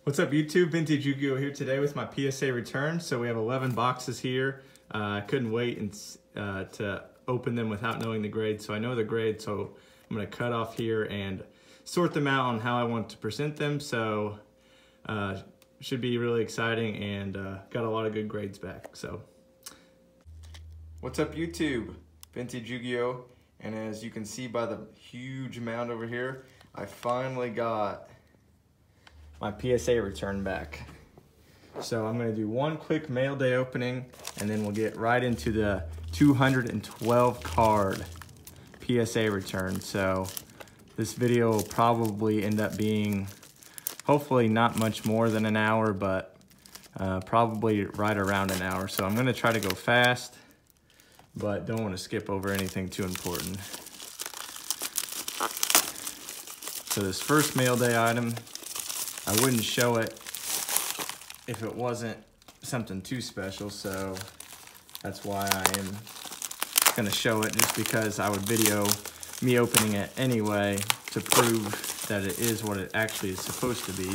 What's up YouTube? Vintage Yugioh here today with my PSA return. So we have 11 boxes here. I couldn't wait to open them without knowing the grade. So I know the grade, so I'm gonna cut off here and sort them out on how I want to present them. So should be really exciting and got a lot of good grades back. So what's up YouTube? Vintage Yugioh, and as you can see by the huge amount over here, I finally got my PSA return back. So I'm gonna do one quick mail day opening and then we'll get right into the 212 card PSA return. So this video will probably end up being hopefully not much more than an hour, but probably right around an hour. So I'm gonna try to go fast, but don't wanna skip over anything too important. So this first mail day item, I wouldn't show it if it wasn't something too special, so that's why I am gonna show it, just because I would video me opening it anyway to prove that it is what it actually is supposed to be.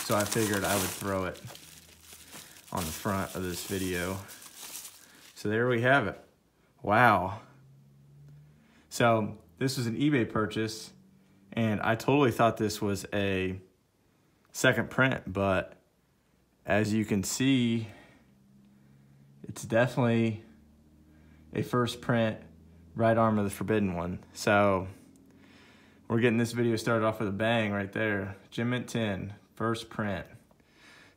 So I figured I would throw it on the front of this video. So there we have it. Wow. So this was an eBay purchase, and I totally thought this was a second print, but as you can see, it's definitely a first print right arm of the Forbidden One. So we're getting this video started off with a bang right there. Gem Mint 10, first print.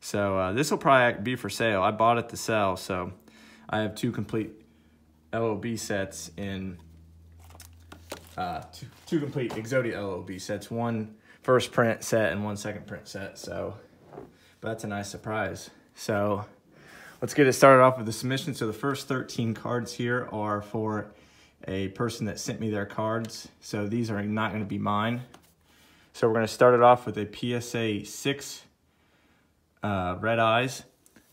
So this will probably be for sale. I bought it to sell, so I have two complete LOB sets in two complete Yugioh LOB sets, one first print set and one second print set. So but that's a nice surprise. So let's get it started off with the submission. So the first 13 cards here are for a person that sent me their cards. So these are not going to be mine. So we're going to start it off with a PSA 6 Red Eyes.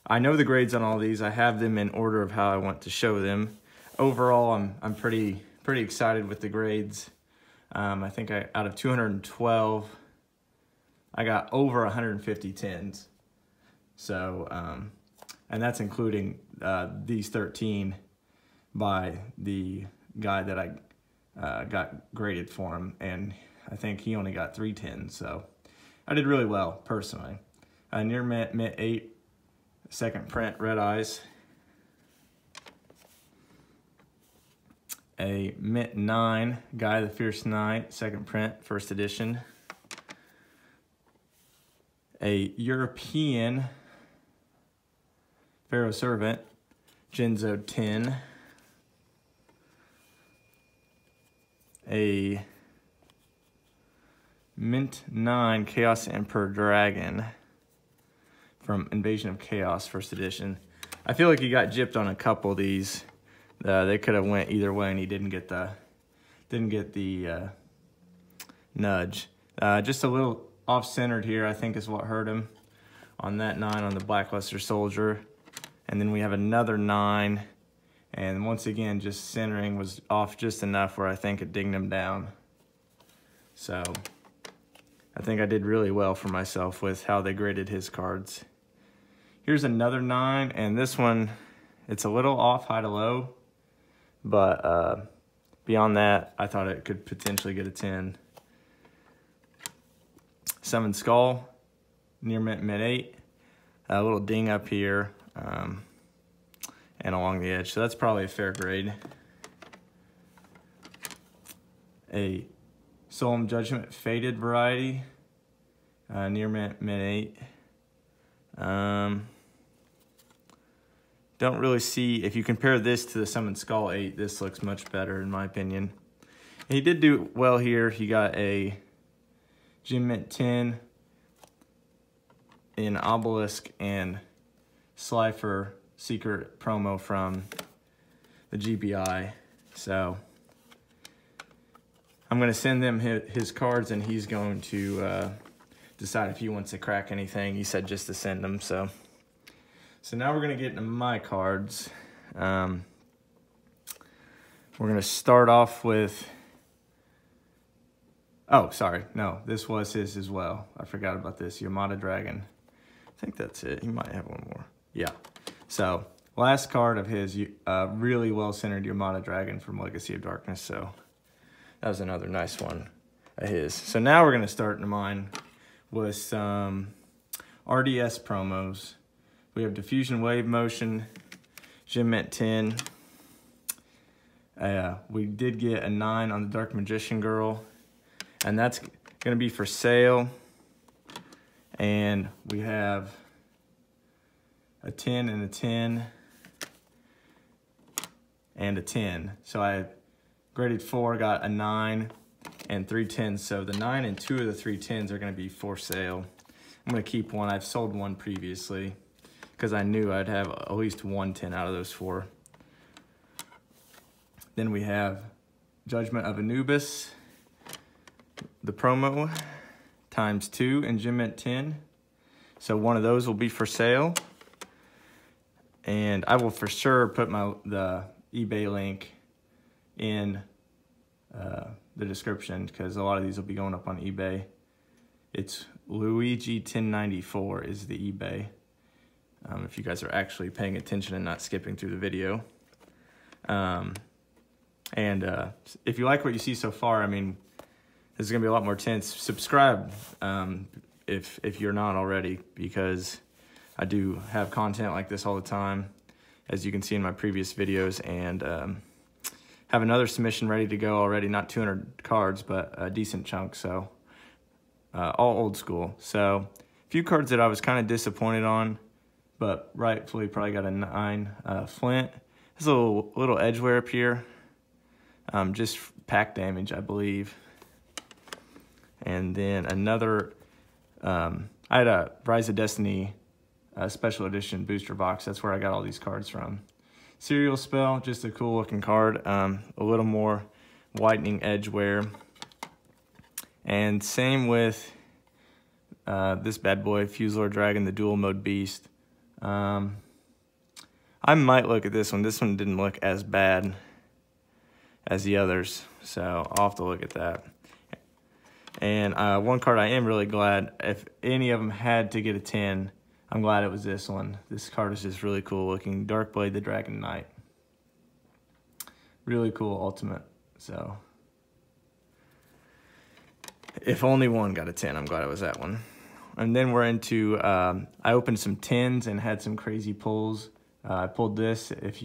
I know the grades on all these. I have them in order of how I want to show them. Overall, I'm pretty excited with the grades. I think out of 212, I got over 150 10s. So, and that's including these 13 by the guy that I got graded for him, and I think he only got 3 10s. So I did really well personally. Near mint 8, second print Red Eyes. A mint 9, Guy the Fierce Knight, second print, first edition. A European Pharaoh Servant, Yugioh 10. A mint 9 Chaos Emperor Dragon from Invasion of Chaos, first edition. I feel like he got gypped on a couple of these. They could have went either way, and he didn't get the nudge. Just a little off-centered here, I think, is what hurt him on that 9 on the Blackluster Soldier. And then we have another 9, and once again, just centering was off just enough where I think it dinged him down. So I think I did really well for myself with how they graded his cards. Here's another 9, and this one, it's a little off high to low, but beyond that, I thought it could potentially get a 10. Summon Skull, near mint 8, a little ding up here and along the edge, so that's probably a fair grade. A Solemn Judgment Faded variety, near mint 8. Don't really see, if you compare this to the Summon Skull 8, this looks much better in my opinion. He did do well here. He got a Gem Mint 10 in Obelisk and Slifer secret promo from the GBI. So I'm going to send them his cards, and he's going to decide if he wants to crack anything. He said just to send them. So now we're going to get into my cards. We're going to start off with Oh, sorry. No, this was his as well. I forgot about this. Yamada Dragon. I think that's it. He might have one more. Yeah. So last card of his, really well-centered Yamada Dragon from Legacy of Darkness. So that was another nice one of his. So now we're going to start in mine with some RDS promos. We have Diffusion Wave Motion, Gem Mint 10. We did get a 9 on the Dark Magician Girl, and that's going to be for sale. And we have a 10 and a 10 and a 10. So I graded 4, got a 9 and 3 10s. So the 9 and 2 of the 3 10s are going to be for sale. I'm going to keep one. I've sold one previously because I knew I'd have at least 1 10 out of those 4. Then we have Judgment of Anubis, the promo, ×2 and Gem Mint 10. So one of those will be for sale. And I will for sure put the eBay link in the description because a lot of these will be going up on eBay. It's Luigi 1094 is the eBay. If you guys are actually paying attention and not skipping through the video. If you like what you see so far, I mean, there's gonna be a lot more tints. Subscribe if you're not already, because I do have content like this all the time, as you can see in my previous videos, and have another submission ready to go already. Not 200 cards, but a decent chunk. So all old school. So a few cards that I was kind of disappointed on, but rightfully probably got a 9. Flint. There's a little edge wear up here. Just pack damage, I believe. And then another, I had a Rise of Destiny special edition booster box. That's where I got all these cards from. Serial Spell, just a cool looking card. A little more whitening edge wear. And same with this bad boy, Fuselor Dragon, the dual mode beast. I might look at this one. This one didn't look as bad as the others, so I'll have to look at that. And one card I am really glad, if any of them had to get a 10, I'm glad it was this one. This card is just really cool looking. Darkblade the Dragon Knight. Really cool ultimate. So if only one got a 10, I'm glad it was that one. And then we're into, I opened some 10s and had some crazy pulls. I pulled this, it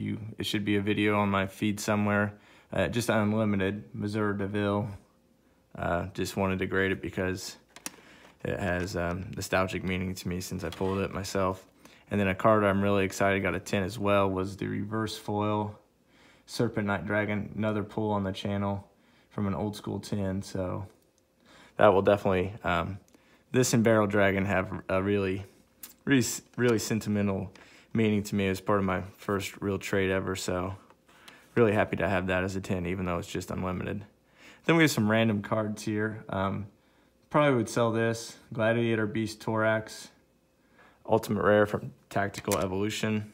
should be a video on my feed somewhere. Just unlimited, Missouri DeVille. Just wanted to grade it because it has nostalgic meaning to me since I pulled it myself. And then a card I'm really excited got a 10 as well was the reverse foil Serpent Knight Dragon. Another pull on the channel from an old school 10. So that will definitely, this and Barrel Dragon have a really sentimental meaning to me as part of my first real trade ever. So really happy to have that as a 10, even though it's just unlimited. Then we have some random cards here. Probably would sell this. Gladiator Beast Thorax. Ultimate Rare from Tactical Evolution.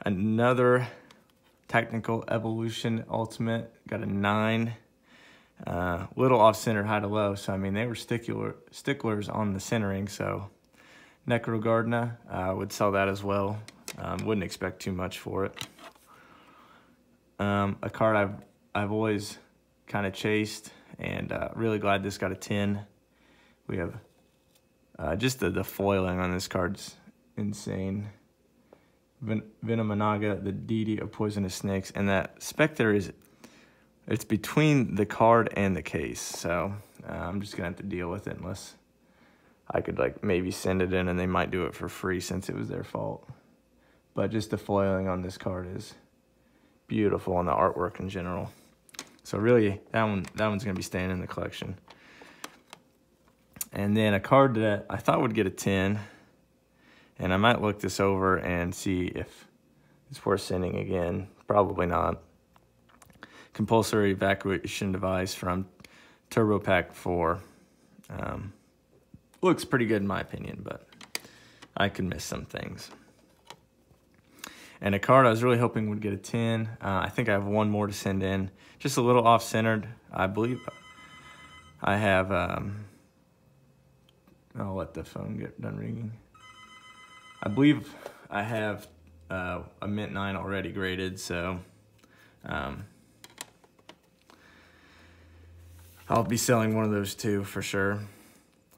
Another Tactical Evolution Ultimate. Got a 9. Little off-center, high to low. So, I mean, they were sticklers on the centering. So, Necrogardna, would sell that as well. Wouldn't expect too much for it. A card I've always kind of chased, and really glad this got a 10. We have just the foiling on this card's insane. Venomanaga, the deity of poisonous snakes, and that Spectre it's between the card and the case, so I'm just gonna have to deal with it unless I could like maybe send it in and they might do it for free since it was their fault. But just the foiling on this card is beautiful, and the artwork in general. So really, that one's gonna be staying in the collection. And then a card that I thought would get a 10, and I might look this over and see if it's worth sending again. Probably not. Compulsory Evacuation Device from Turbo Pack 4. Looks pretty good in my opinion, but I could miss some things. And a card I was really hoping would get a 10. I think I have one more to send in. Just a little off-centered. I believe I have I'll let the phone get done ringing. I believe I have a Mint 9 already graded, so I'll be selling one of those too for sure.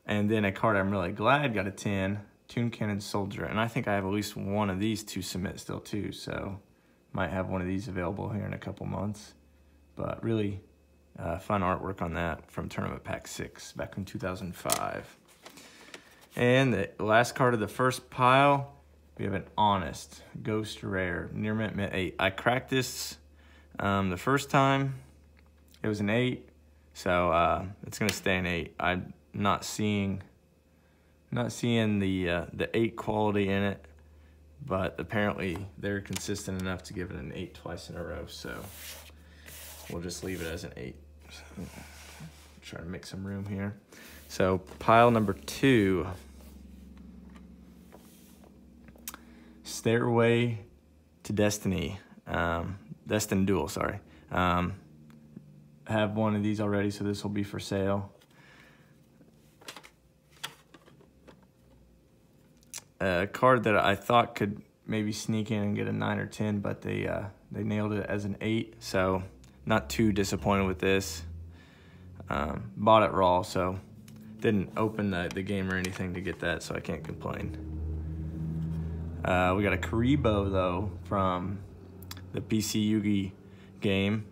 And then a card I'm really glad got a 10, Toon Cannon Soldier. And I think I have at least one of these to submit still too, so might have one of these available here in a couple months. But really fun artwork on that from Tournament Pack 6 back in 2005. And the last card of the first pile, we have an Honest Ghost Rare, Near Mint 8. I cracked this the first time. It was an 8, so it's gonna stay an 8. I'm not seeing the 8 quality in it, but apparently they're consistent enough to give it an 8 twice in a row, so we'll just leave it as an 8. So, try to make some room here. So pile number 2, Stairway to Destiny, Destined Duel, sorry. I have one of these already, so this will be for sale. A card that I thought could maybe sneak in and get a 9 or 10, but they nailed it as an 8, so not too disappointed with this. Bought it raw, so didn't open the game or anything to get that, so I can't complain. We got a Karibo though from the PC Yugioh game.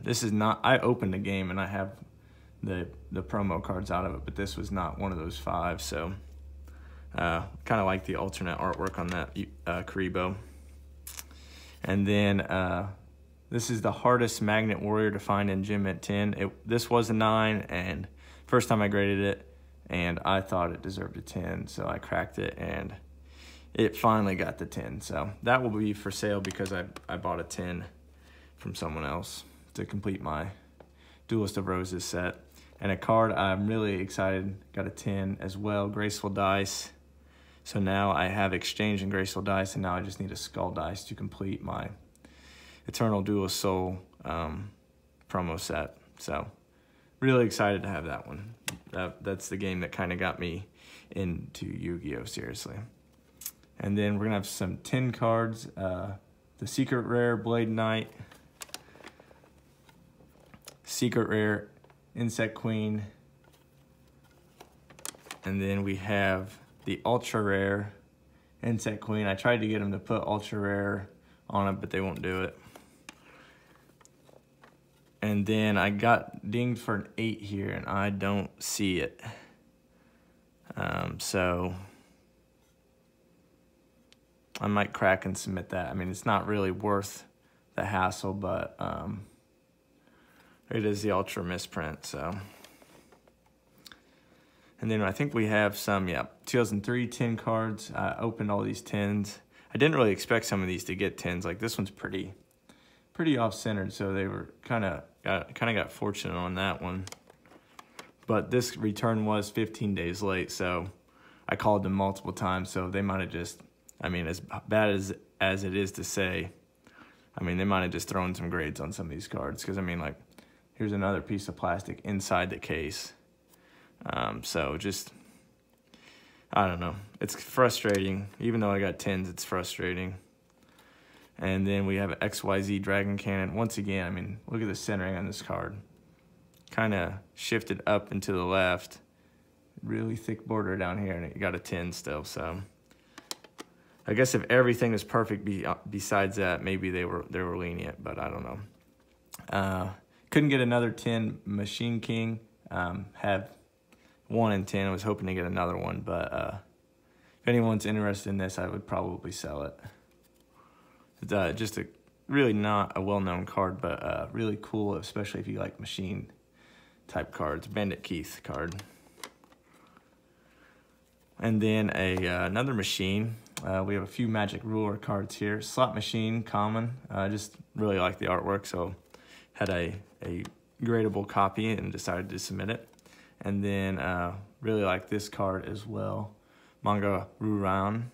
This is not, I opened the game and I have the promo cards out of it, but this was not one of those 5, so kind of like the alternate artwork on that Karibo. And then this is the hardest Magnet Warrior to find in Gem at 10. This was a 9, and first time I graded it, and I thought it deserved a 10, so I cracked it, and it finally got the 10. So that will be for sale because I bought a 10 from someone else to complete my Duelist of Roses set. And a card I'm really excited, got a 10 as well, Graceful Dice. So now I have Exchange and Graceful Dice, and now I just need a Skull Dice to complete my Eternal Duelist Soul promo set. So really excited to have that one. That's the game that kind of got me into Yu-Gi-Oh! Seriously. And then we're gonna have some 10 cards. The Secret Rare Blade Knight, Secret Rare Insect Queen, and then we have the Ultra Rare Insect Queen. I tried to get them to put Ultra Rare on it, but they won't do it. And then I got dinged for an 8 here, and I don't see it. So I might crack and submit that. I mean, it's not really worth the hassle, but it is the Ultra misprint, so. And then I think we have some, 2003 10 cards. I opened all these 10s. I didn't really expect some of these to get 10s. Like this one's pretty off-centered, so they were kind of got fortunate on that one. But this return was 15 days late, so I called them multiple times, so they might have just, I mean, as bad as it is to say, I mean, they might have just thrown some grades on some of these cards, because I mean, like, here's another piece of plastic inside the case. So just, I don't know. It's frustrating. Even though I got 10s, it's frustrating. And then we have an XYZ Dragon Cannon. Once again, I mean, look at the centering on this card. Kind of shifted up and to the left. Really thick border down here, and it got a 10 still. So I guess if everything is perfect besides that, maybe they were lenient, but I don't know. Couldn't get another 10 Machine King. Have 1 in 10. I was hoping to get another one, but if anyone's interested in this, I would probably sell it. It's just really not a well-known card, but really cool, especially if you like machine type cards. Bandit Keith card. And then another machine. We have a few Magic Ruler cards here. Slot Machine, common. Just really like the artwork, so had a gradable copy and decided to submit it. And then really like this card as well, Manga Ruran.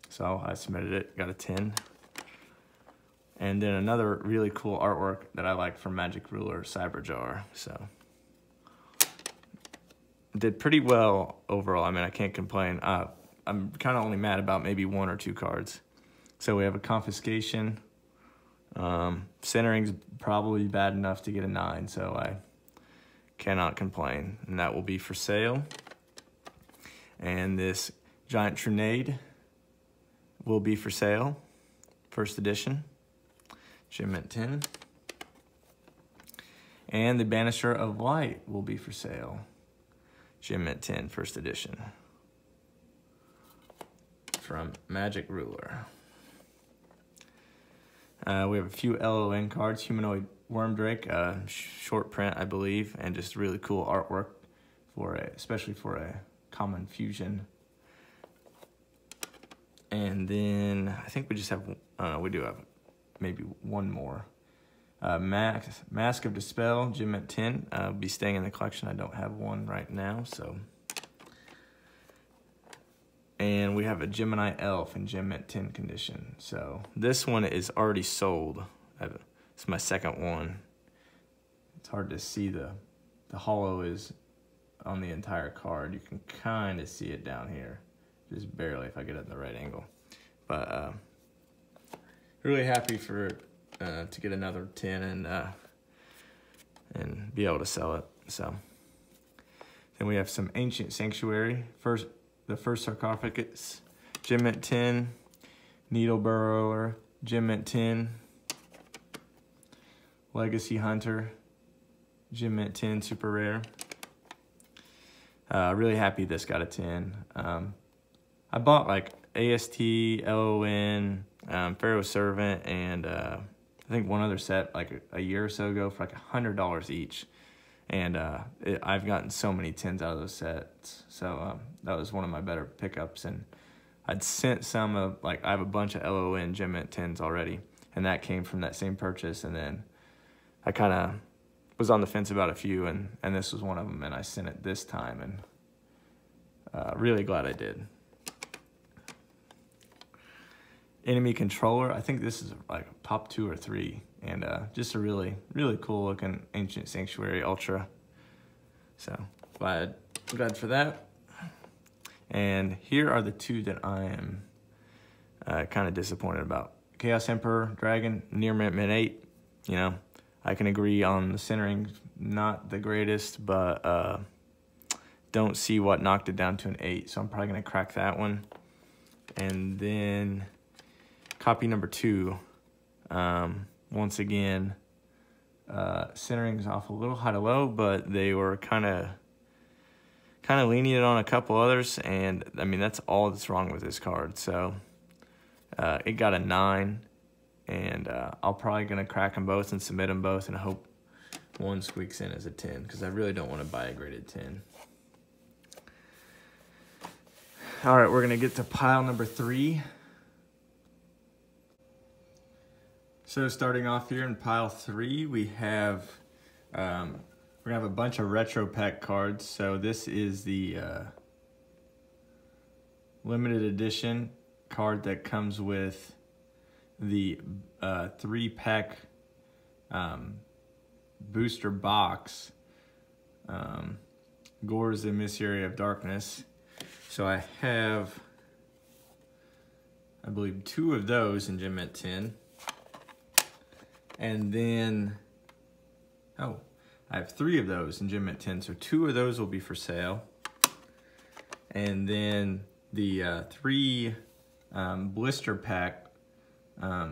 So I submitted it, got a 10. And then another really cool artwork that I like from Magic Ruler, Cyberjar. So did pretty well overall. I mean, I can't complain. I'm kind of only mad about maybe 1 or 2 cards. So we have a confiscation. Centering's probably bad enough to get a 9, so I cannot complain. And that will be for sale. And this Giant Trunade will be for sale. First edition. Gem Mint 10. And the Banisher of Light will be for sale. Gem Mint 10, first edition. From Magic Ruler. We have a few LON cards. Humanoid Wormdrake, short print, I believe, and just really cool artwork for especially for a common fusion. And then I think we just have, we do have maybe one more. Mask of Dispel, Gem Mint 10, will be staying in the collection. I don't have one right now, so. And we have a Gemini Elf in Gem Mint 10 condition. So this one is already sold. It's my second one. It's hard to see the holo is on the entire card. You can kind of see it down here, just barely if I get it in the right angle. But really happy for to get another 10 and be able to sell it. So then we have some Ancient Sanctuary. The first sarcophagus, Gem Mint 10, Needle Burrower, Gem Mint 10, Legacy Hunter, Gem Mint 10, super rare. Really happy this got a 10. I bought like AST, LON, Pharaoh Servant, and I think one other set like a year or so ago for like $100 each. And I've gotten so many 10s out of those sets. So that was one of my better pickups. And I'd sent some of, like, I have a bunch of LON Gem Mint 10s already. And that came from that same purchase. And then I kind of was on the fence about a few. And this was one of them. And I sent it this time. And really glad I did. Enemy Controller. I think this is like top 2 or 3. And just a really, really cool looking Ancient Sanctuary Ultra. So glad for that. And here are the 2 that I am kind of disappointed about. Chaos Emperor Dragon, near mint 8. You know, I can agree on the centering, not the greatest, but don't see what knocked it down to an 8. So I'm probably going to crack that one. And then copy number 2. Once again, centering's off a little high to low, but they were kind of lenient on a couple others, and I mean that's all that's wrong with this card. So it got a 9, and I'll probably gonna crack them both and submit them both, and hope one squeaks in as a 10 because I really don't want to buy a graded 10. All right, we're gonna get to pile number 3. So starting off here in pile 3, we have we're gonna have a bunch of retro pack cards. So this is the limited edition card that comes with the 3-pack booster box. Gore's Emissary of Darkness. So I have, I believe, 2 of those in Gem Mint 10. And then, I have 3 of those in Gem Mint 10, so 2 of those will be for sale. And then the 3 blister pack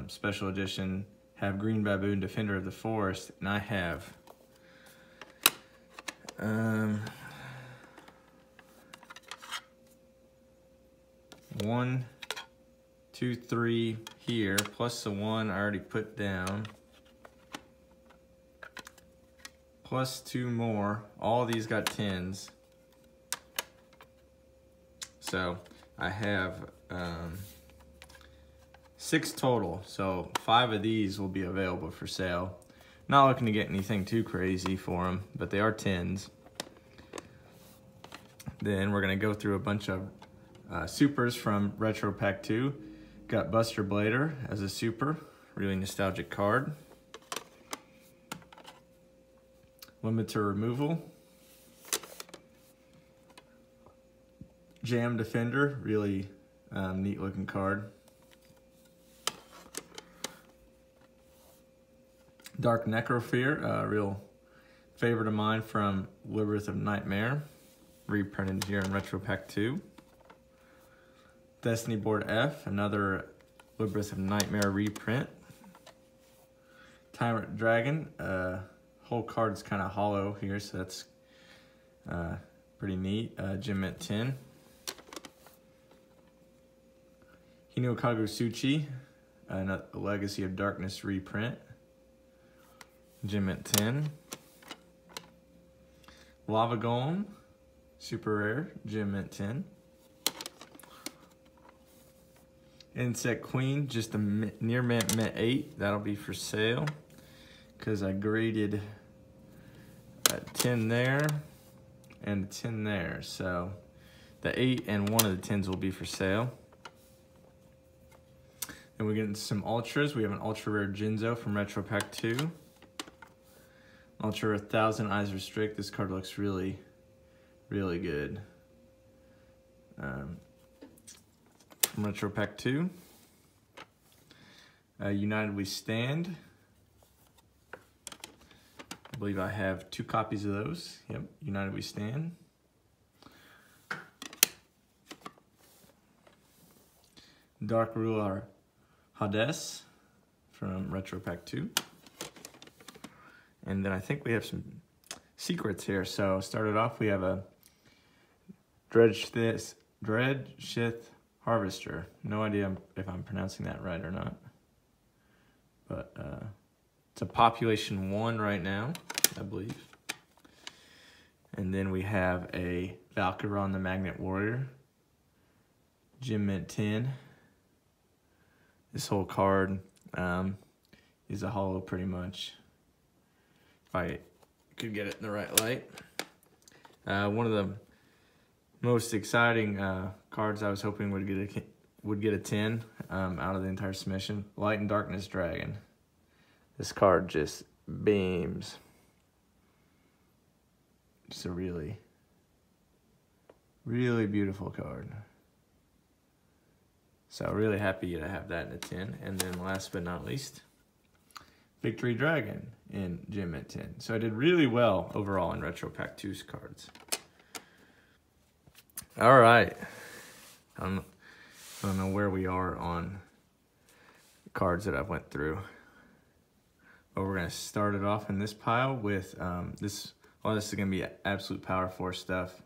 special edition have Green Baboon, Defender of the Forest, and I have 1, 2, 3 here, plus the 1 I already put down. Plus 2 more. All these got 10s. So I have 6 total. So 5 of these will be available for sale. Not looking to get anything too crazy for them, but they are 10s. Then we're gonna go through a bunch of supers from Retro Pack 2. Got Buster Blader as a super, really nostalgic card. Limiter Removal. Jam Defender, really neat looking card. Dark Necrofear, a real favorite of mine from Labyrinth of Nightmare, reprinted here in Retro Pack 2. Destiny Board F, another Labyrinth of Nightmare reprint. Tyrant Dragon, whole card's kind of hollow here, so that's pretty neat. Gem Mint 10. Hinokage Suchi, a Legacy of Darkness reprint. Gem Mint 10. Lava Golem, super rare, Gem Mint 10. Insect Queen, just a near mint 8. That'll be for sale because I graded a 10 there and a 10 there. So the 8 and one of the 10s will be for sale. And we're getting some ultras. We have an ultra rare Jinzo from Retro Pack 2. Ultra rare 1000 Eyes Restrict. This card looks really, really good. From Retro Pack 2. United We Stand. I believe I have 2 copies of those. Yep, United We Stand. Dark Ruler Hades from Retro Pack 2. And then I think we have some secrets here. So started off, we have a Dreadshith Harvester. No idea if I'm pronouncing that right or not. But it's a population 1 right now, I believe. And then we have a Valkyron the Magnet Warrior. Gem Mint 10. This whole card is a holo pretty much. If I could get it in the right light. One of the most exciting cards I was hoping would get a 10 out of the entire submission. Light and Darkness Dragon. This card just beams. Just a really, really beautiful card. So really happy to have that in a 10. And then last but not least, Victory Dragon in Gem Mint 10. So I did really well overall in Retro Pack 2's cards. All right. I don't know where we are on cards that I've went through. But we're going to start it off in this pile with this. Well, this is going to be absolute Powerforce stuff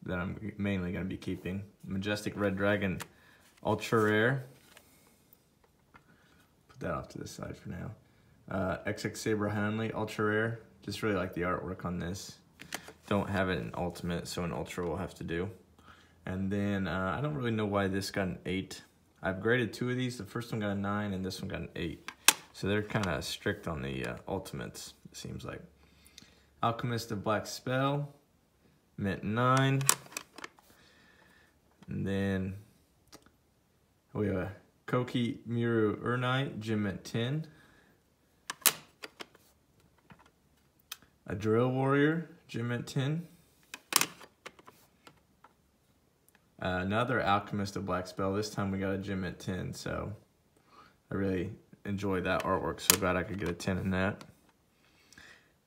that I'm mainly going to be keeping. Majestic Red Dragon Ultra Rare. Put that off to the side for now. XX Saber Houndly Ultra Rare. Just really like the artwork on this. Don't have it in Ultimate, so an Ultra will have to do. And then I don't really know why this got an 8. I've graded 2 of these. The first one got a 9 and this one got an 8. So they're kind of strict on the Ultimates, it seems like. Alchemist of Black Spell, Mint 9. And then we have a Koki Miru Urnite, Gem Mint 10. A Drill Warrior, Gem Mint 10. Another Alchemist of Black Spell. This time we got a Gem Mint 10, so I really enjoyed that artwork. So glad I could get a 10 in that.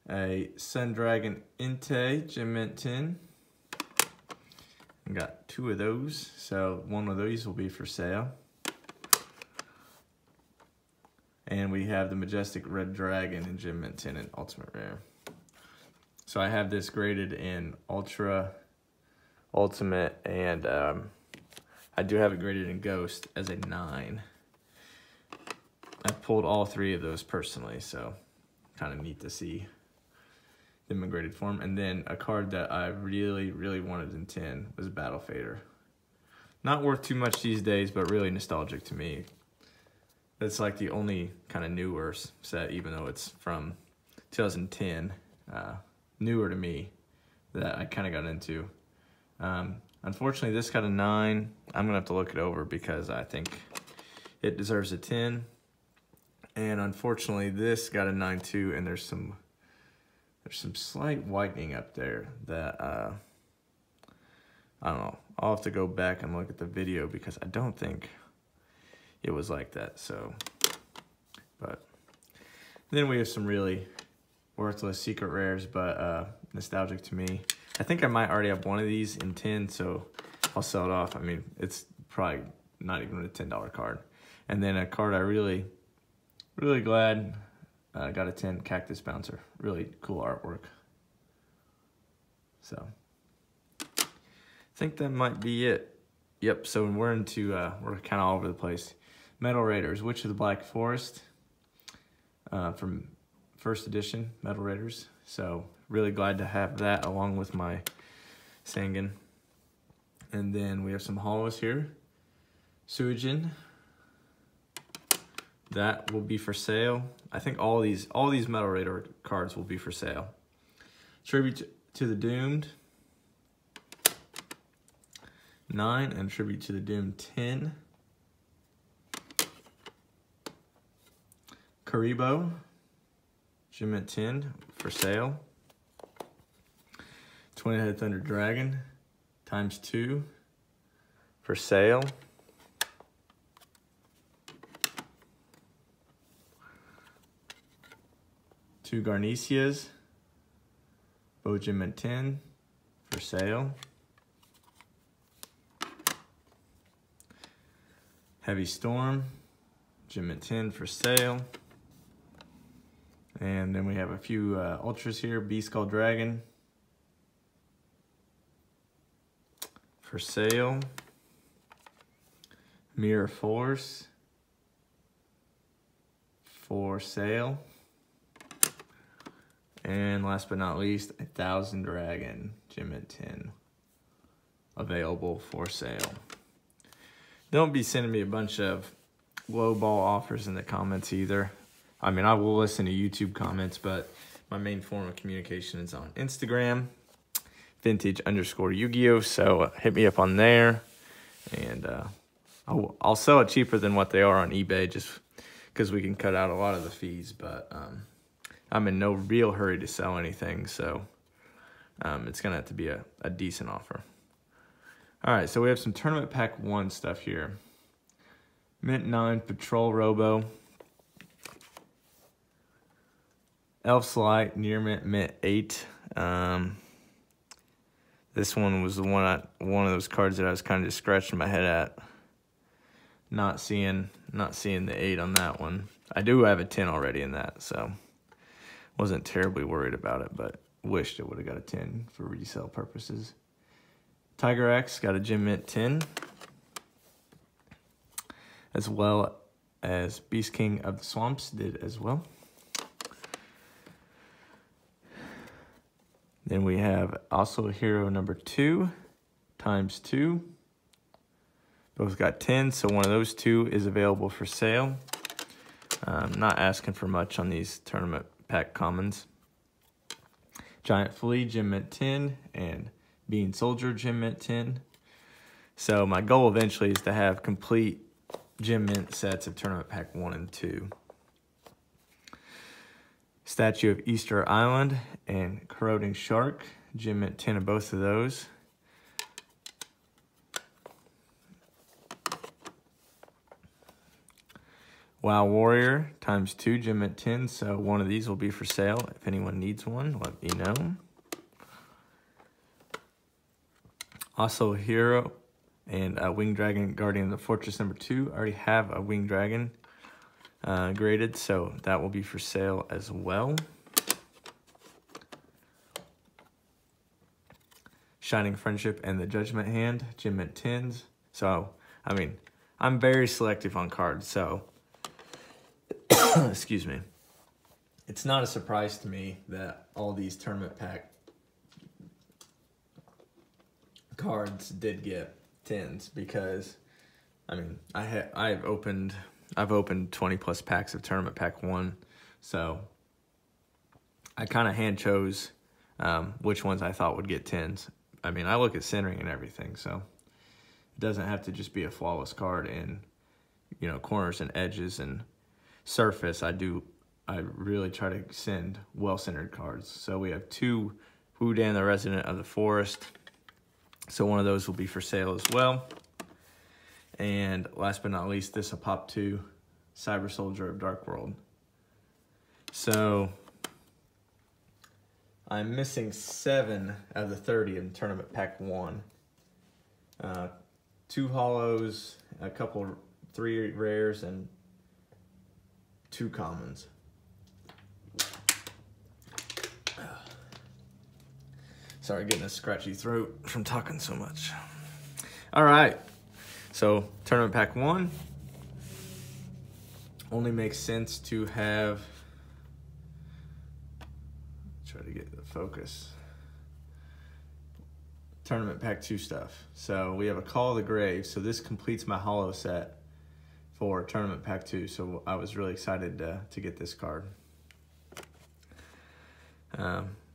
A Sun Dragon Inte, Gem Mint 10. I got 2 of those, so one of these will be for sale. And we have the Majestic Red Dragon in Gem Mint 10 and Ultimate Rare. So I have this graded in Ultra, Ultimate, and I do have it graded in Ghost as a 9. I pulled all 3 of those personally, so kind of neat to see them in graded form. And then a card that I really, really wanted in 10 was Battle Fader. Not worth too much these days, but really nostalgic to me. That's like the only kind of newer set, even though it's from 2010, newer to me, that I kind of got into. Unfortunately, this got a 9. I'm going to have to look it over because I think it deserves a 10. And unfortunately, this got a 9 too, and there's some slight whitening up there that I don't know. I'll have to go back and look at the video because I don't think it was like that. So, but then we have some really worthless secret rares, but nostalgic to me. I think I might already have one of these in 10, so I'll sell it off. I mean, it's probably not even a $10 card. And then a card I really glad got a 10, Cactus Bouncer. Really cool artwork. So I think that might be it. Yep, so we're into, we're kind of all over the place. Metal Raiders, Witch of the Black Forest from first edition, Metal Raiders. So really glad to have that along with my Sangan. And then we have some holos here. Suijin. That will be for sale. I think all these Metal Raider cards will be for sale. Tribute to the Doomed, 9, and Tribute to the Doomed, 10. Karibo, Gem at 10, for sale. 20-headed Thunder Dragon, ×2, for sale. Two Garnicias, Bojim at 10, for sale. Heavy Storm, Gem at 10, for sale. And then we have a few Ultras here, Beast Skull Dragon, for sale. Mirror Force, for sale. And last but not least, 1000 Dragon, Gem at 10, available for sale. Don't be sending me a bunch of low ball offers in the comments either. I mean, I will listen to YouTube comments, but my main form of communication is on Instagram, vintage_Yugioh. So hit me up on there, and I'll sell it cheaper than what they are on eBay, just because we can cut out a lot of the fees. But I'm in no real hurry to sell anything, so it's gonna have to be a decent offer. All right, so we have some Tournament Pack 1 stuff here. Mint 9 Patrol Robo. Elf's Light Near Mint 8. This one was the one of those cards that I was kind of just scratching my head at. Not seeing the 8 on that one. I do have a 10 already in that, so wasn't terribly worried about it, but wished it would have got a 10 for resale purposes. Tiger X got a Gem Mint 10, as well as Beast King of the Swamps did as well. Then we have also Hero number 2, ×2. Both got 10, so one of those two is available for sale. Not asking for much on these Tournament Pack commons. Giant Flea, Gem Mint 10, and Bean Soldier, Gem Mint 10. So my goal eventually is to have complete Gem Mint sets of Tournament Pack 1 and 2. Statue of Easter Island and Corroding Shark, Gem Mint 10 of both of those. WoW Warrior ×2, Gem Mint 10, so one of these will be for sale. If anyone needs one, let me know. Also Hero and Winged Dragon Guardian of the Fortress number 2. I already have a Winged Dragon graded, so that will be for sale as well. Shining Friendship and the Judgment Hand, Gem Mint 10s. So, I mean, I'm very selective on cards, so excuse me. It's not a surprise to me that all these Tournament Pack cards did get 10s, because I mean, I've opened 20 plus packs of Tournament Pack 1, so I kind of hand chose which ones I thought would get 10s. I mean, I look at centering and everything, so it doesn't have to just be a flawless card in, you know, corners and edges and surface. I really try to send well-centered cards. So we have 2 Wudan, the Resident of the Forest, So one of those will be for sale as well. And last but not least, this will pop to Cyber Soldier of Dark World. So I'm missing 7 out of the 30 in Tournament Pack 1. 2 holos, a couple 3 rares, and 2 commons. Sorry, getting a scratchy throat from talking so much. All right, so Tournament Pack 1 only makes sense to have, try to get the focus, Tournament Pack 2 stuff. So we have a Call of the Grave, so this completes my holo set for Tournament Pack 2, so I was really excited to get this card.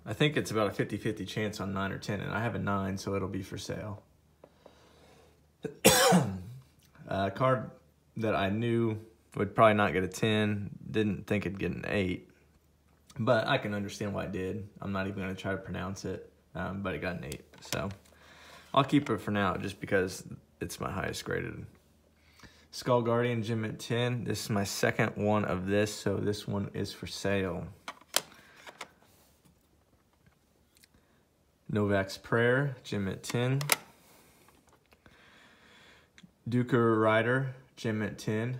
I think it's about a 50-50 chance on 9 or 10, and I have a 9, so it'll be for sale. A card that I knew would probably not get a 10, didn't think it'd get an 8, but I can understand why it did. I'm not even going to try to pronounce it, but it got an 8, so I'll keep it for now just because it's my highest graded. Skull Guardian Gem at 10. This is my second one of this, so this one is for sale. Novak's Prayer, Gem at 10. Duker Rider, Gem at 10.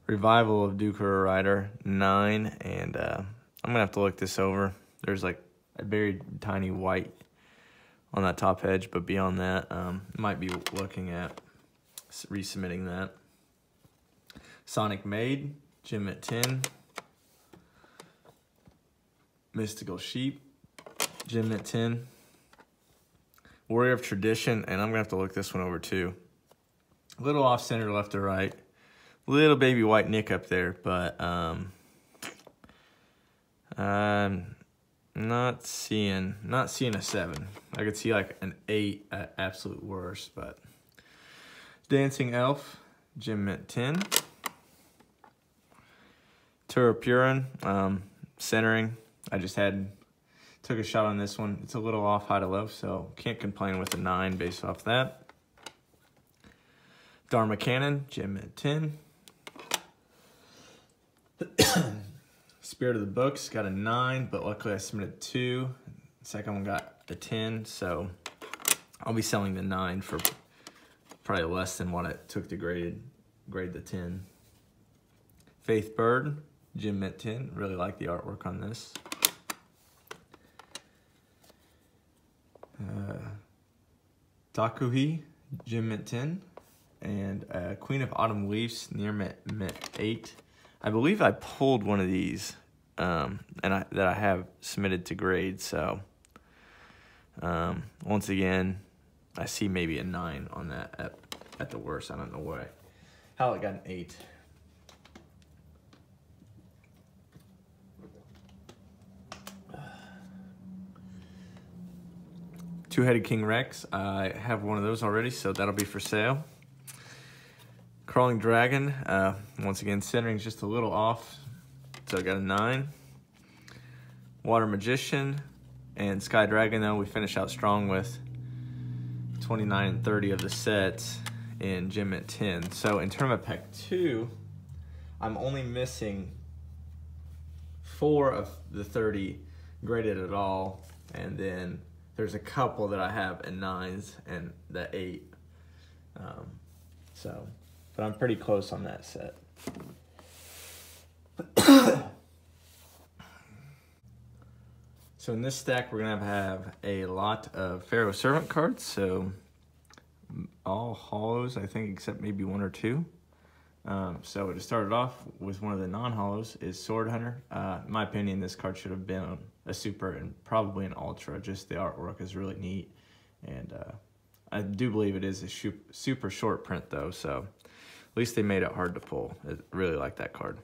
Revival of Duker Rider, 9. And I'm going to have to look this over. There's like a very tiny white on that top edge, but beyond that, might be looking at resubmitting that. Sonic Maid, Gem at 10. Mystical Sheep, Gem at 10. Warrior of Tradition, and I'm going to have to look this one over too. A little off-center left to right. Little baby white nick up there, but I'm not seeing a 7. I could see like an 8 at absolute worst, but Dancing Elf, Gem at 10. Turapurin, centering. I just took a shot on this one. It's a little off high to low, so can't complain with a 9 based off that. Dharma Cannon, Gem at 10. Spirit of the Books got a 9, but luckily I submitted 2. The second one got a 10, so I'll be selling the 9 for probably less than what it took to grade the 10. Faith Bird, Gem at 10. Really like the artwork on this. Takuhi, Gem at 10. And Queen of Autumn Leaves, near Met 8. I believe I pulled one of these that I have submitted to grade. So once again, I see maybe a 9 on that at the worst. I don't know why. How it got an 8. Two-Headed King Rex. I have one of those already, so that'll be for sale. Crawling Dragon, once again, centering is just a little off, so I got a 9. Water Magician and Sky Dragon, though, we finish out strong with 29 and 30 of the sets in Gem at 10. So in Tournament Pack 2, I'm only missing 4 of the 30 graded at all, and then there's a couple that I have in 9s and the 8. But I'm pretty close on that set. So in this stack, we're gonna have a lot of Pharaoh Servant cards. So all holos, I think, except maybe 1 or 2. So to start it off with, one of the non-holos is Sword Hunter. In my opinion, this card should have been a super and probably an ultra. Just the artwork is really neat, and I do believe it is a super short print though, so at least they made it hard to pull. I really like that card.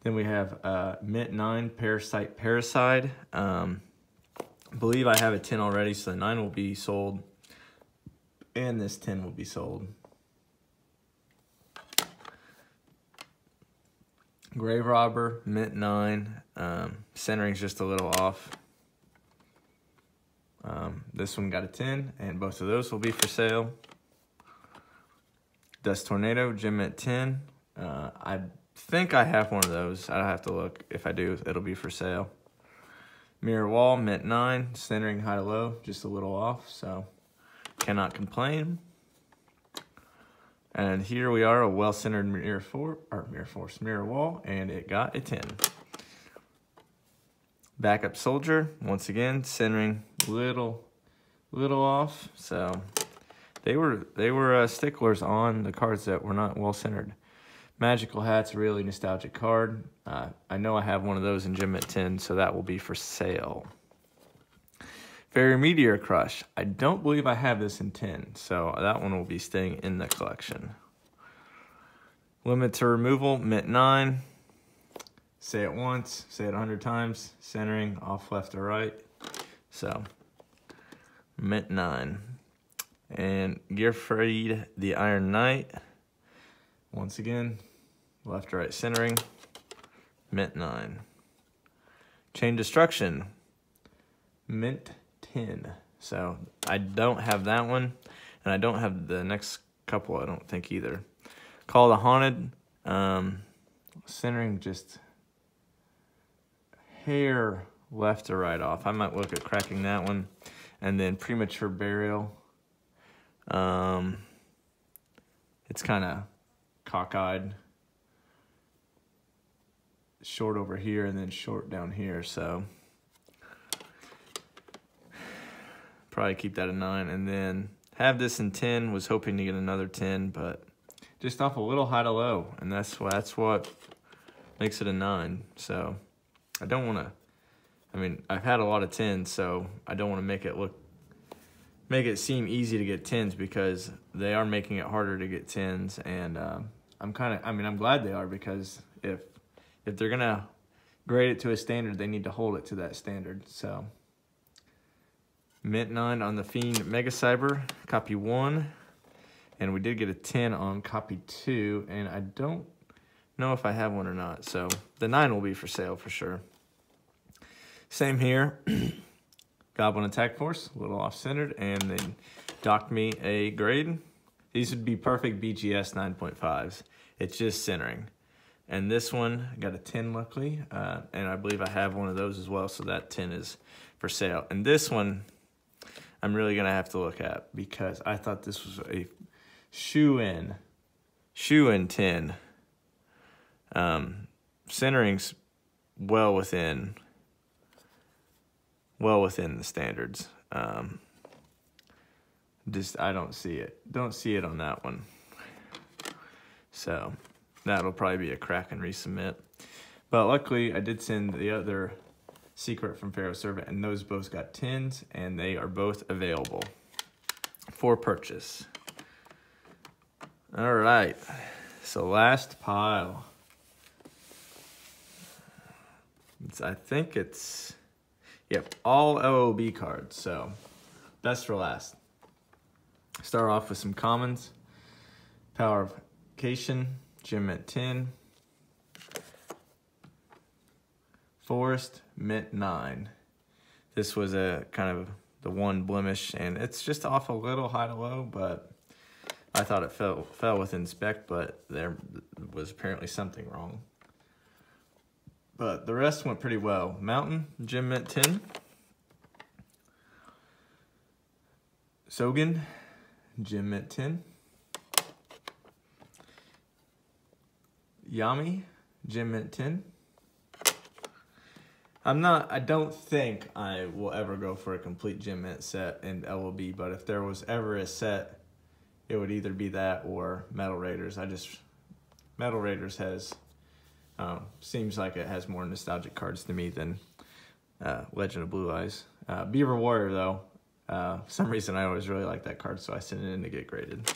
Then we have Mint 9 Parasite Parasite. I believe I have a 10 already, so the 9 will be sold, and this 10 will be sold. Grave Robber, Mint 9. Centering's just a little off. This one got a 10, and both of those will be for sale. Dust Tornado, Gem Mint 10. I think I have one of those. I'll have to look. If I do, it'll be for sale. Mirror Wall, Mint 9, centering high to low, just a little off, so cannot complain. And here we are, a well-centered Mirror Wall, and it got a 10. Backup Soldier, once again, centering little off, so they were sticklers on the cards that were not well-centered. Magical Hat's a really nostalgic card. I know I have one of those in Gem Mint 10, so that will be for sale. Fairy Meteor Crush. I don't believe I have this in 10, so that one will be staying in the collection. Limit to Removal, Mint 9. Say it once, say it 100 times. Centering off left or right. So, Mint 9. And Gearfried the Iron Knight. Once again, left to right centering. Mint 9. Chain Destruction. Mint 10. So I don't have that one, and I don't have the next couple, I don't think either. Call the Haunted. Centering just hair left to right off. I might look at cracking that one. And then Premature Burial. It's kind of cockeyed. Short over here and then short down here, so probably keep that at 9. And then have this in 10, was hoping to get another 10, but just off a little high to low, and that's what makes it a 9. So I don't want to, I mean, I've had a lot of 10s, so I don't want to make it seem easy to get 10s, because they are making it harder to get 10s, and I'm glad they are, because if they're gonna grade it to a standard, they need to hold it to that standard. So Mint 9 on the Fiend Mega Cyber, copy 1, and we did get a 10 on copy 2, and I don't know if I have one or not, so the 9 will be for sale for sure. Same here. Goblin Attack Force, a little off-centered, and they docked me a grade. These would be perfect BGS 9.5s. It's just centering. And this one got a 10, luckily, and I believe I have one of those as well, so that 10 is for sale. And this one, I'm really going to have to look at, because I thought this was a shoe-in 10. Centering's well within the standards. Just, I don't see it on that one. So that'll probably be a crack and resubmit. But luckily, I did send the other secret from Pharaoh Servant, and those both got 10s, and they are both available for purchase. All right, so last pile. I think it's, yep, all LOB cards, so best for last. Start off with some commons. Powerforce, Gem Mint 10. Forest, Mint 9. This was a kind of the one blemish, and it's just off a little high to low, but I thought it fell within spec, but there was apparently something wrong. But the rest went pretty well. Mountain, Gem Mint 10. Sogan, Gem Mint 10. Yami, Gem Mint 10. I don't think I will ever go for a complete Gem Mint set in LOB, but if there was ever a set, it would either be that or Metal Raiders. Metal Raiders has, seems like it has more nostalgic cards to me than Legend of Blue Eyes. Beaver Warrior, though, for some reason I always really like that card, so I sent it in to get graded.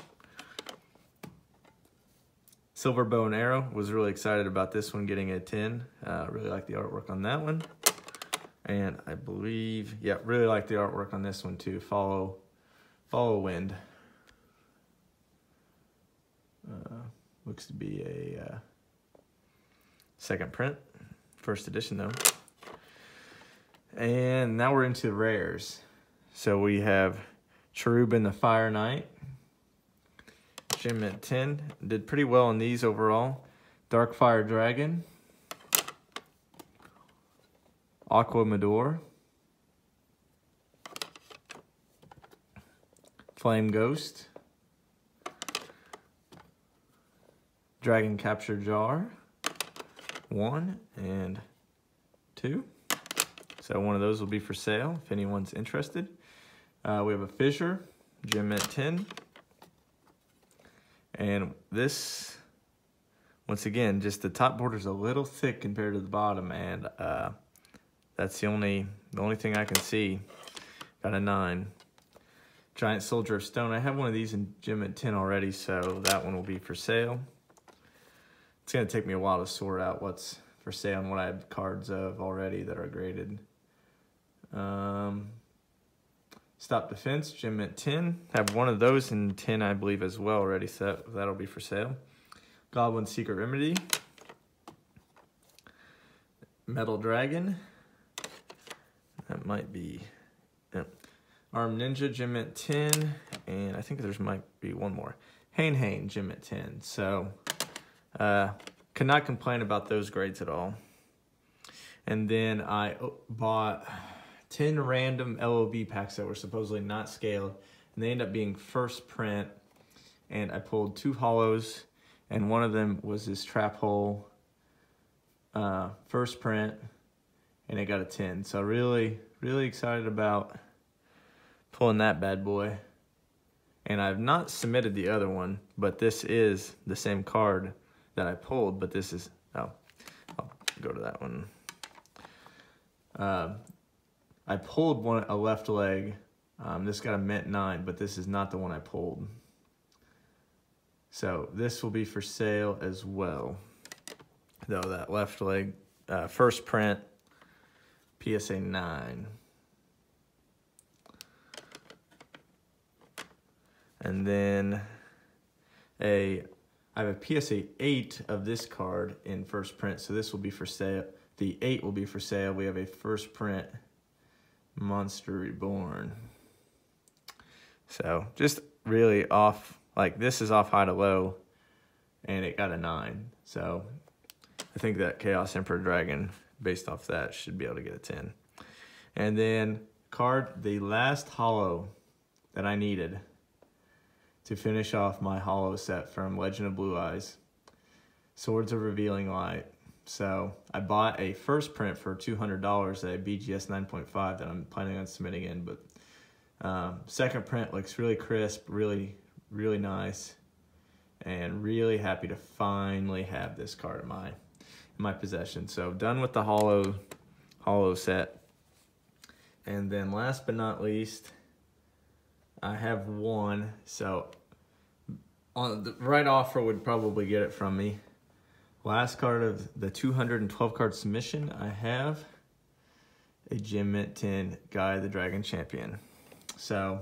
Silver Bow and Arrow, was really excited about this one getting a 10. Really like the artwork on that one. And I believe, yeah, really like the artwork on this one too. Follow Wind. Looks to be a second print. First edition though. And now we're into rares. So we have Cherubin the Fire Knight. Gem at 10. Did pretty well in these overall. Dark Fire Dragon. Aqua Medor. Flame Ghost. Dragon Capture Jar. 1 and 2. So one of those will be for sale if anyone's interested. We have a Fissure, gem at 10. And this, once again, just the top border's a little thick compared to the bottom, and that's the only thing I can see. Got a 9. Giant Soldier of Stone. I have one of these in gem at 10 already, so that one will be for sale. It's gonna take me a while to sort out what's for sale and what I have cards of already that are graded. Stop Defense, gem at 10. Have one of those in 10, I believe, as well already, so that'll be for sale. Goblin Secret Remedy. Metal Dragon. That might be... Yeah. Armed Ninja, gem at 10. And I think there's might be one more. Hane, gem at 10. So, cannot complain about those grades at all. And then I bought 10 random LOB packs that were supposedly not scaled, and they ended up being first print, and I pulled 2 hollows, and one of them was this Trap Hole first print, and it got a 10. So really excited about pulling that bad boy. And I've not submitted the other one, but this is the same card that I pulled, but this is, oh, I'll go to that one. I pulled a left leg. This got a mint 9, but this is not the one I pulled. So this will be for sale as well. Though that left leg, first print, PSA 9. And then I have a PSA 8 of this card in first print, so this will be for sale. The 8 will be for sale. We have a first print Monster Reborn. So just really off, like this is off high to low, and it got a 9. So I think that Chaos Emperor Dragon, based off that, should be able to get a 10. And then the last hollow that I needed to finish off my hollow set from Legend of Blue Eyes, Swords of Revealing Light. So I bought a first print for $200, a BGS 9.5 that I'm planning on submitting in, but second print looks really crisp, really nice, and really happy to finally have this card in my possession. So done with the hollow set. And then last but not least, I have one. So on the right offer would probably get it from me. Last card of the 212 card submission, I have a gem mint 10 Guy the Dragon Champion. So,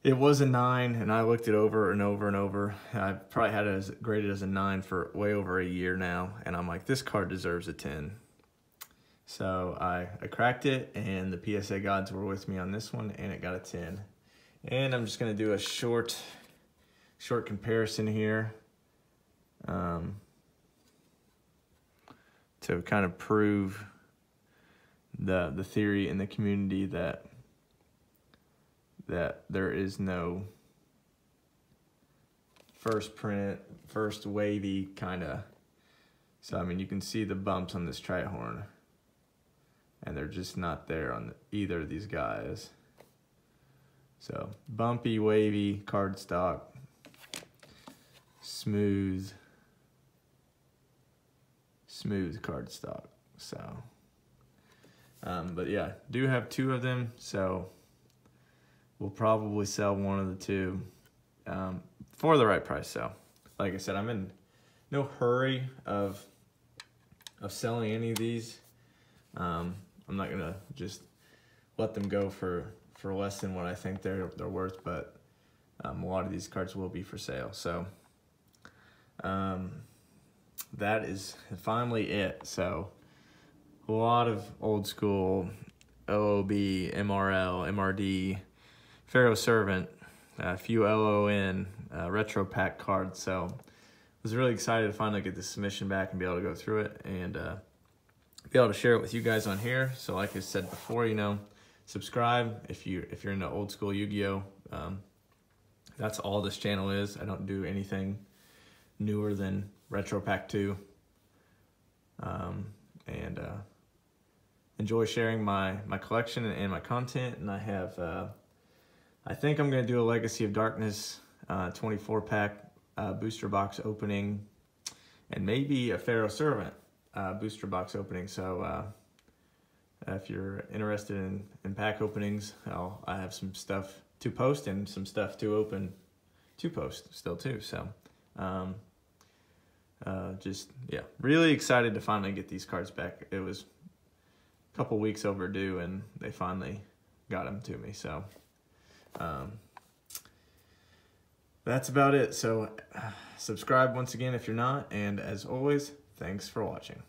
it was a 9, and I looked it over and over and over. I probably had it graded as a 9 for way over a year now, and I'm like, this card deserves a 10. So I cracked it, and the PSA gods were with me on this one, and it got a 10. And I'm just gonna do a short comparison here to kind of prove the theory in the community that there is no first print, first wavy kind of. So I mean, you can see the bumps on this Trihorn, and they're just not there on either of these guys. So bumpy, wavy cardstock. Smooth cardstock. So, but yeah, do have 2 of them, so we'll probably sell one of the 2 for the right price. So, like I said, I'm in no hurry of selling any of these. I'm not gonna just let them go for less than what I think they're worth, but a lot of these cards will be for sale. So. That is finally it. So a lot of old school LOB, MRL, MRD, Pharaoh Servant, a few LON, retro pack cards. So I was really excited to finally get the submission back and be able to go through it and be able to share it with you guys on here. So like I said before, you know, subscribe if you're into old school Yu-Gi-Oh. That's all this channel is. I don't do anything newer than Retro Pack 2. Enjoy sharing my collection and my content. And I have, I think I'm going to do a Legacy of Darkness 24-pack booster box opening, and maybe a Pharaoh Servant booster box opening. So if you're interested in pack openings, I have some stuff to post and some stuff to open to post still too. So just, yeah, really excited to finally get these cards back. It was a couple weeks overdue and they finally got them to me. So that's about it. So subscribe once again if you're not, and as always, thanks for watching.